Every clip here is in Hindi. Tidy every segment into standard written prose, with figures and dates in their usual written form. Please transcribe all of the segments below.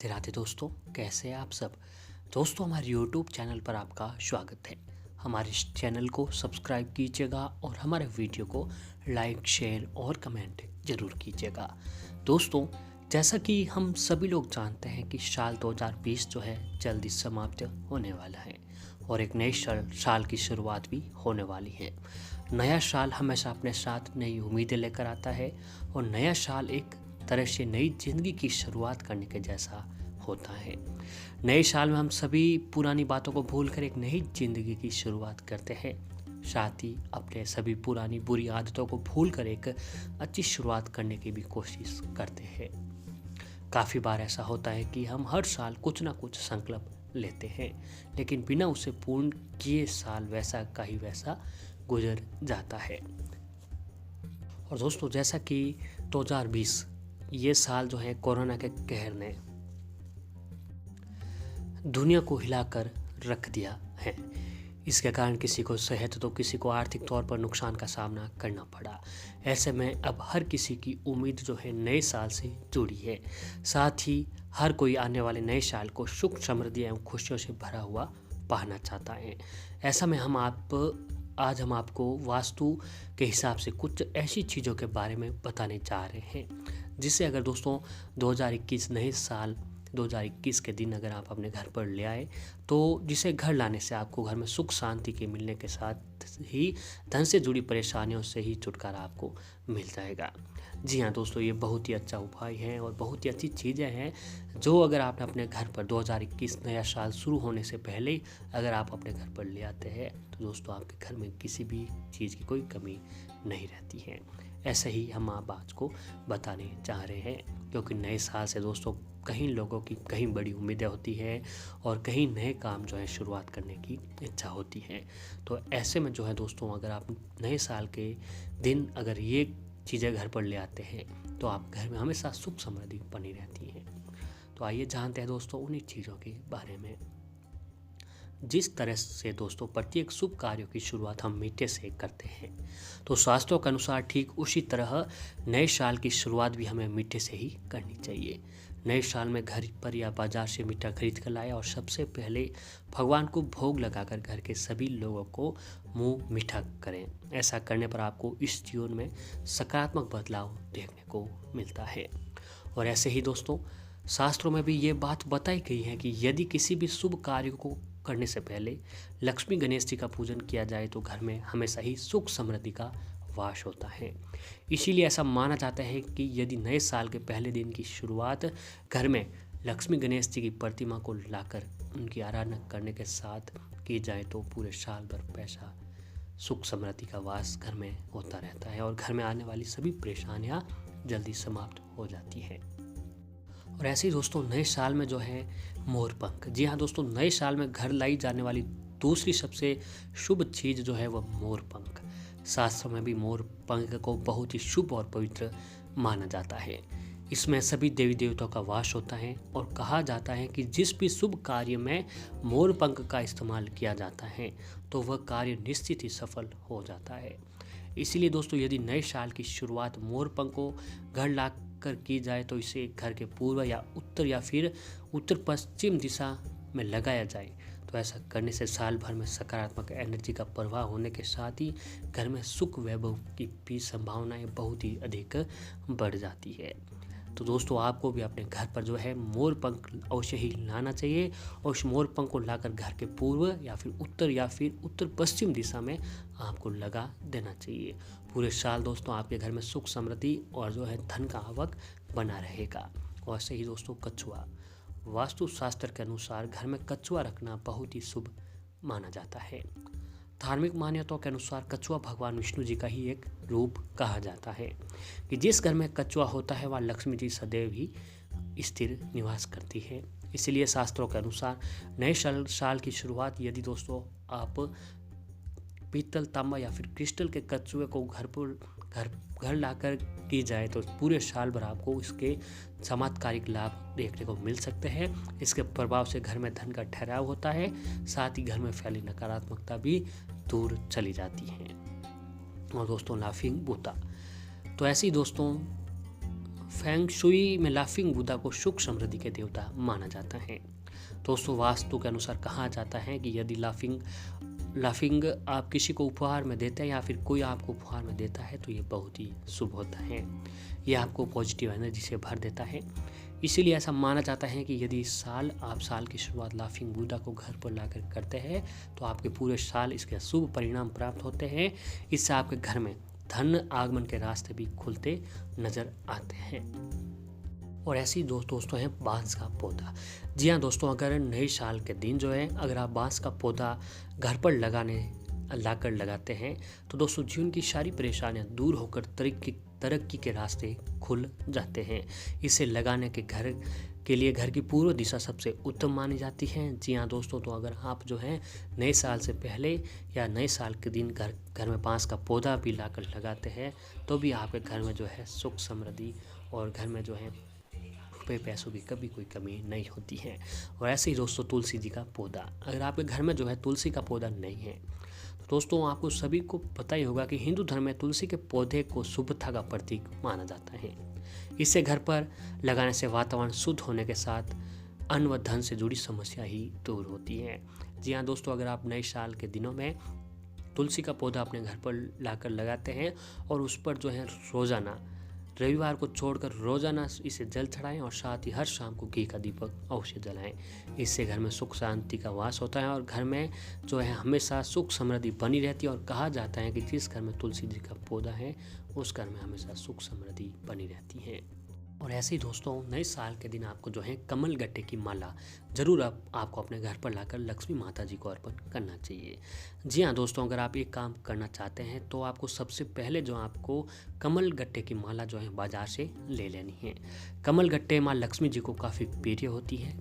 राधे राधे दोस्तों, कैसे हैं आप सब। दोस्तों, हमारे यूट्यूब चैनल पर आपका स्वागत है। हमारे इस चैनल को सब्सक्राइब कीजिएगा और हमारे वीडियो को लाइक, शेयर और कमेंट जरूर कीजिएगा। दोस्तों, जैसा कि हम सभी लोग जानते हैं कि साल 2020 जो है जल्दी समाप्त होने वाला है और एक नए साल की शुरुआत भी होने वाली है। नया साल हमेशा अपने साथ नई उम्मीदें लेकर आता है और नया साल एक तरह से नई जिंदगी की शुरुआत करने के जैसा होता है। नए साल में हम सभी पुरानी बातों को भूलकर एक नई जिंदगी की शुरुआत करते हैं, साथ ही अपने सभी पुरानी बुरी आदतों को भूलकर एक अच्छी शुरुआत करने की भी कोशिश करते हैं। काफ़ी बार ऐसा होता है कि हम हर साल कुछ ना कुछ संकल्प लेते हैं, लेकिन बिना उसे पूर्ण किए साल वैसा का ही वैसा गुजर जाता है। और दोस्तों, जैसा कि 2020 ये साल जो है कोरोना के कहर ने दुनिया को हिलाकर रख दिया है। इसके कारण किसी को सेहत तो किसी को आर्थिक तौर पर नुकसान का सामना करना पड़ा। ऐसे में अब हर किसी की उम्मीद जो है नए साल से जुड़ी है। साथ ही हर कोई आने वाले नए साल को सुख, समृद्धि एवं खुशियों से भरा हुआ पाना चाहता है। ऐसा में आज हम आपको वास्तु के हिसाब से कुछ ऐसी चीज़ों के बारे में बताने जा रहे हैं, जिससे अगर दोस्तों 2021 नए साल 2021 के दिन अगर आप अपने घर पर ले आए तो जिसे घर लाने से आपको घर में सुख शांति के मिलने के साथ ही धन से जुड़ी परेशानियों से ही छुटकारा आपको मिल जाएगा। जी हाँ दोस्तों, ये बहुत ही अच्छा उपाय है और बहुत ही अच्छी चीज़ें हैं जो अगर आपने अपने घर पर 2021 नया साल शुरू होने से पहले अगर आप अपने घर पर ले आते हैं तो दोस्तों आपके घर में किसी भी चीज़ की कोई कमी नहीं रहती है। ऐसे ही हम आप आज को बताने जा रहे हैं, क्योंकि नए साल से दोस्तों कहीं लोगों की कहीं बड़ी उम्मीदें होती है और कहीं नए काम जो है शुरुआत करने की इच्छा होती है। तो ऐसे में जो है दोस्तों, अगर आप नए साल के दिन अगर ये चीज़ें घर पर ले आते हैं तो आप घर में हमेशा सुख समृद्धि बनी रहती है। तो आइए जानते हैं दोस्तों उन्हीं चीज़ों के बारे में। जिस तरह से दोस्तों प्रत्येक शुभ कार्यों की शुरुआत हम मीठे से करते हैं, तो शास्त्रों के अनुसार ठीक उसी तरह नए साल की शुरुआत भी हमें मीठे से ही करनी चाहिए। नए साल में घर पर या बाजार से मीठा खरीद कर लाएं और सबसे पहले भगवान को भोग लगाकर घर के सभी लोगों को मुंह मीठा करें। ऐसा करने पर आपको इस जीवन में सकारात्मक बदलाव देखने को मिलता है। और ऐसे ही दोस्तों शास्त्रों में भी ये बात बताई गई है कि यदि किसी भी शुभ कार्य को करने से पहले लक्ष्मी गणेश जी का पूजन किया जाए तो घर में हमेशा ही सुख समृद्धि का वास होता है। इसीलिए ऐसा माना जाता है कि यदि नए साल के पहले दिन की शुरुआत घर में लक्ष्मी गणेश जी की प्रतिमा को लाकर उनकी आराधना करने के साथ की जाए तो पूरे साल भर पैसा, सुख समृद्धि का वास घर में होता रहता है और घर में आने वाली सभी परेशानियाँ जल्दी समाप्त हो जाती हैं। और ऐसे ही दोस्तों नए साल में जो है मोर पंख, जी हाँ दोस्तों, नए साल में घर लाई जाने वाली दूसरी सबसे शुभ चीज़ जो है वह मोर पंख। शास्त्रों में भी मोर पंख को बहुत ही शुभ और पवित्र माना जाता है। इसमें सभी देवी देवताओं का वास होता है और कहा जाता है कि जिस भी शुभ कार्य में मोर पंख का इस्तेमाल किया जाता है तो वह कार्य निश्चित ही सफल हो जाता है। इसीलिए दोस्तों यदि नए साल की शुरुआत मोर पंख को घर ला कर की जाए तो इसे घर के पूर्व या फिर उत्तर पश्चिम दिशा में लगाया जाए तो ऐसा करने से साल भर में सकारात्मक एनर्जी का प्रवाह होने के साथ ही घर में सुख वैभव की भी संभावनाएं बहुत ही अधिक बढ़ जाती है। तो दोस्तों आपको भी अपने घर पर जो है मोर पंख अवश्य ही लाना चाहिए और उस मोर पंख को लाकर घर के पूर्व या फिर उत्तर पश्चिम दिशा में आपको लगा देना चाहिए। पूरे साल दोस्तों आपके घर में सुख समृद्धि और जो है धन का आवक बना रहेगा। और ऐसे ही दोस्तों कछुआ, वास्तु शास्त्र के अनुसार घर में कछुआ रखना बहुत ही शुभ माना जाता है। धार्मिक मान्यताओं के अनुसार कछुआ भगवान विष्णु जी का ही एक रूप कहा जाता है कि जिस घर में कछुआ होता है वह लक्ष्मी जी सदैव ही स्थिर निवास करती है। इसलिए शास्त्रों के अनुसार नए साल की शुरुआत यदि दोस्तों आप पीतल, तांबा या फिर क्रिस्टल के कछुए को घर लाकर की जाए तो पूरे साल भर आपको इसके चमत्कारिक लाभ देखने को मिल सकते हैं। इसके प्रभाव से घर में धन का ठहराव होता है, साथ ही घर में फैली नकारात्मकता भी दूर चली जाती है। और दोस्तों लाफिंग बूता, तो ऐसे ही दोस्तों फेंग शुई में लाफिंग बुद्धा को सुख समृद्धि के देवता माना जाता है। दोस्तों वास्तु के अनुसार कहा जाता है कि यदि लाफिंग आप किसी को उपहार में देते हैं या फिर कोई आपको उपहार में देता है तो ये बहुत ही शुभ होता है। ये आपको पॉजिटिव एनर्जी से भर देता है। इसीलिए ऐसा माना जाता है कि यदि इस साल आप साल की शुरुआत लाफिंग बुद्धा को घर पर लाकर करते हैं तो आपके पूरे साल इसके शुभ परिणाम प्राप्त होते हैं। इससे आपके घर में धन आगमन के रास्ते भी खुलते नजर आते हैं। और ऐसे ही दोस्तों है बांस का पौधा। जी हाँ दोस्तों, अगर नए साल के दिन जो है अगर आप बांस का पौधा घर पर लाकर लगाते हैं तो दोस्तों जीवन की सारी परेशानियां दूर होकर तरक्की के रास्ते खुल जाते हैं। इसे लगाने के घर की पूर्व दिशा सबसे उत्तम मानी जाती है। जी हाँ दोस्तों, तो अगर आप जो है नए साल से पहले या नए साल के दिन घर में बांस का पौधा भी लाकर लगाते हैं तो भी आपके घर में जो है सुख समृद्धि और घर में जो है रुपये पैसों की कभी कोई कमी नहीं होती है। और ऐसे ही दोस्तों तुलसी जी का पौधा, अगर आपके घर में जो है तुलसी का पौधा नहीं है तो दोस्तों आपको सभी को पता ही होगा कि हिंदू धर्म में तुलसी के पौधे को शुभता का प्रतीक माना जाता है। इसे घर पर लगाने से वातावरण शुद्ध होने के साथ अन्न व धन से जुड़ी समस्या ही दूर होती है। जी हाँ दोस्तों, अगर आप नए साल के दिनों में तुलसी का पौधा अपने घर पर लाकर लगाते हैं और उस पर जो है रोज़ाना रविवार को छोड़कर रोजाना इसे जल चढ़ाएं और साथ ही हर शाम को घी का दीपक अवश्य जलाएं। इससे घर में सुख शांति का वास होता है और घर में जो है हमेशा सुख समृद्धि बनी रहती है। और कहा जाता है कि जिस घर में तुलसी जी का पौधा है उस घर में हमेशा सुख समृद्धि बनी रहती है। और ऐसे ही दोस्तों नए साल के दिन आपको जो है कमल गट्टे की माला जरूर आपको अपने घर पर लाकर लक्ष्मी माता जी को अर्पण करना चाहिए। जी हाँ दोस्तों, अगर आप एक काम करना चाहते हैं तो आपको सबसे पहले जो आपको कमल गट्टे की माला जो है बाजार से ले लेनी है। कमल गट्टे माँ लक्ष्मी जी को काफ़ी प्रिय होती है।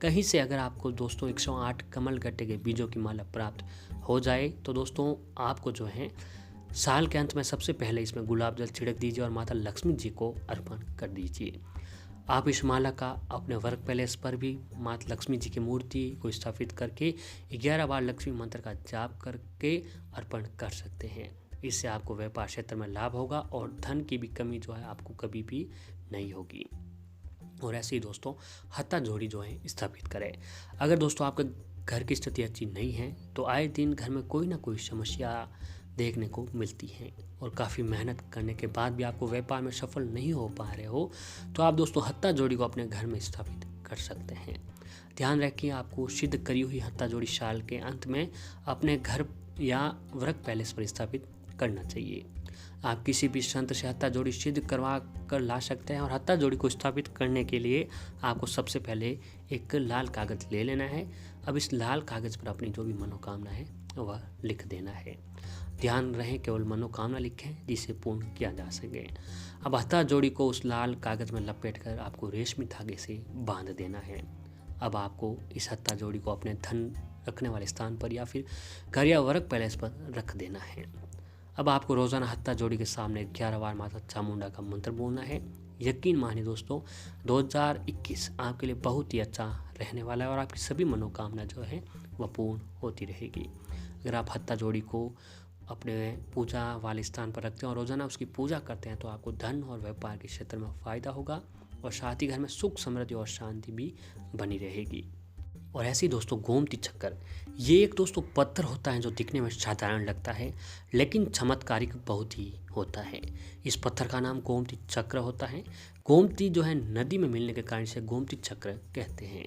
कहीं से अगर आपको दोस्तों 108 कमल गट्टे के बीजों की माला प्राप्त हो जाए तो दोस्तों आपको जो है साल के अंत में सबसे पहले इसमें गुलाब जल छिड़क दीजिए और माता लक्ष्मी जी को अर्पण कर दीजिए। आप इस माला का अपने वर्क पैलेस पर भी माता लक्ष्मी जी की मूर्ति को स्थापित करके 11 बार लक्ष्मी मंत्र का जाप करके अर्पण कर सकते हैं। इससे आपको व्यापार क्षेत्र में लाभ होगा और धन की भी कमी जो है आपको कभी भी नहीं होगी। और ऐसे ही दोस्तों हत्था जोड़ी जो है स्थापित करें। अगर दोस्तों आपके घर की स्थिति अच्छी नहीं है तो आए दिन घर में कोई ना कोई समस्या देखने को मिलती है और काफ़ी मेहनत करने के बाद भी आपको व्यापार में सफल नहीं हो पा रहे हो तो आप दोस्तों हत्था जोड़ी को अपने घर में स्थापित कर सकते हैं। ध्यान रखिए आपको सिद्ध करी हुई हत्था जोड़ी साल के अंत में अपने घर या वर्क पैलेस पर स्थापित करना चाहिए। आप किसी भी संत से हत्था जोड़ी सिद्ध करवा कर ला सकते हैं। और हत्था जोड़ी को स्थापित करने के लिए आपको सबसे पहले एक लाल कागज़ ले लेना है। अब इस लाल कागज़ पर अपनी जो भी मनोकामना है वह लिख देना है। ध्यान रहे केवल मनोकामना लिखें जिसे पूर्ण किया जा सके। अब हत्था जोड़ी को उस लाल कागज़ में लपेटकर आपको रेशमी धागे से बांध देना है। अब आपको इस हत्था जोड़ी को अपने धन रखने वाले स्थान पर या फिर घर या वर्क पैलेस पर रख देना है। अब आपको रोज़ाना हत्था जोड़ी के सामने 11 बार माता चामुंडा का मंत्र बोलना है। यकीन मानिए दोस्तों 2021 आपके लिए बहुत ही अच्छा रहने वाला है और आपकी सभी मनोकामना जो है वह पूर्ण होती रहेगी। अगर आप हत्था जोड़ी को अपने पूजा वाले स्थान पर रखते हैं और रोज़ाना उसकी पूजा करते हैं तो आपको धन और व्यापार के क्षेत्र में फ़ायदा होगा और साथ ही घर में सुख समृद्धि और शांति भी बनी रहेगी। और ऐसे ही दोस्तों गोमती चक्कर, ये एक दोस्तों पत्थर होता है जो दिखने में साधारण लगता है लेकिन चमत्कारिक बहुत ही होता है। इस पत्थर का नाम गोमती चक्र होता है। गोमती जो है नदी में मिलने के कारण से गोमती चक्र कहते हैं।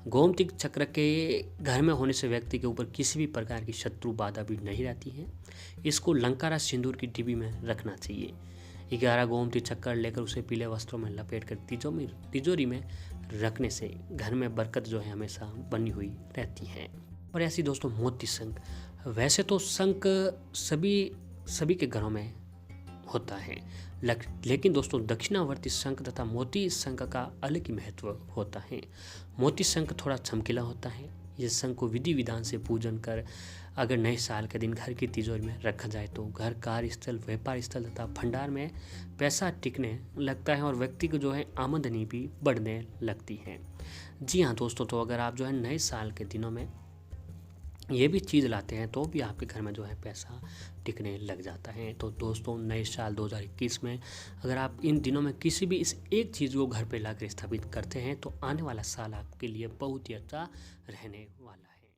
गोमती चक्र के घर में होने से व्यक्ति के ऊपर किसी भी प्रकार की शत्रु बाधा भी नहीं रहती है। इसको लंकारा सिंदूर की डिब्बी में रखना चाहिए। 11 गोमती चक्कर लेकर उसे पीले वस्त्रों में लपेट कर तिजोरी में रखने से घर में बरकत जो है हमेशा बनी हुई रहती है। और ऐसी दोस्तों मोती शंख, वैसे तो शंख सभी के घरों में होता है लेकिन दोस्तों दक्षिणावर्ती शंख तथा मोती शंख का अलग ही महत्व होता है। मोती शंख थोड़ा चमकीला होता है। ये शंख को विधि विधान से पूजन कर अगर नए साल के दिन घर की तिजोरी में रखा जाए तो घर, कार्यस्थल, व्यापार स्थल तथा भंडार में पैसा टिकने लगता है और व्यक्ति को जो है आमदनी भी बढ़ने लगती है। जी हाँ दोस्तों, तो अगर आप जो है नए साल के दिनों में ये भी चीज़ लाते हैं तो भी आपके घर में जो है पैसा टिकने लग जाता है। तो दोस्तों, नए साल 2021 में अगर आप इन दिनों में किसी भी इस एक चीज़ को घर पे लाकर स्थापित करते हैं तो आने वाला साल आपके लिए बहुत ही अच्छा रहने वाला है।